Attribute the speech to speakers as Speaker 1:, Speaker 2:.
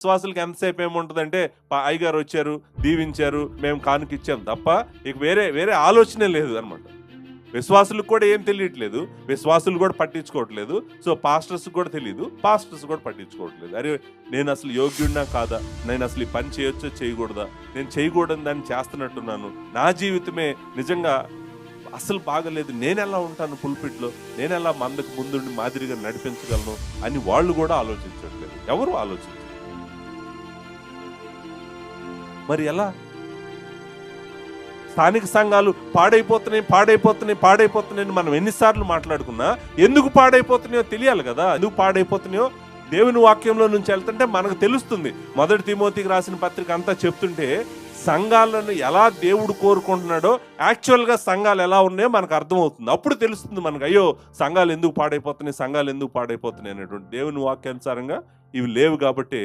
Speaker 1: విశ్వాసులకు ఎంతసేపు ఏముంటుందంటే అయ్యగారు వచ్చారు, దీవించారు, మేము కానుకిచ్చాం తప్ప ఇక వేరే వేరే ఆలోచనే లేదు అనమాట. విశ్వాసులకు కూడా ఏం తెలియట్లేదు, విశ్వాసులు కూడా పట్టించుకోవట్లేదు. సో పాస్టర్స్ కూడా తెలియదు, పాస్టర్స్ కూడా పట్టించుకోవట్లేదు. అరే నేను అసలు యోగ్యుడినా కాదా, నేను అసలు ఈ పని చేయొచ్చో చేయకూడదా, నేను చేయకూడని దాన్ని చేస్తున్నట్టున్నాను, నా జీవితమే నిజంగా అసలు బాగలేదు, నేను ఎలా ఉంటాను పుల్పిట్లో, నేను ఎలా మందకు ముందుండి మాదిరిగా నడిపించగలను అని వాళ్ళు కూడా ఆలోచించట్లేదు. ఎవరు ఆలోచించరు. మరి ఎలా? స్థానిక సంఘాలు పాడైపోతున్నాయి మనం ఎన్నిసార్లు మాట్లాడుకున్నా ఎందుకు పాడైపోతున్నాయో తెలియాలి కదా. ఎందుకు పాడైపోతున్నాయో దేవుని వాక్యంలో నుంచి వెళ్తుంటే మనకు తెలుస్తుంది. 1 తిమోతికి రాసిన పత్రిక అంతా చెప్తుంటే సంఘాలను ఎలా దేవుడు కోరుకుంటున్నాడో, యాక్చువల్గా సంఘాలు ఎలా ఉన్నాయో మనకు అర్థమవుతుంది. అప్పుడు తెలుస్తుంది మనకు, అయ్యో సంఘాలు ఎందుకు పాడైపోతున్నాయి అనేటువంటి దేవుని వాక్యానుసారంగా ఇవి లేవు కాబట్టి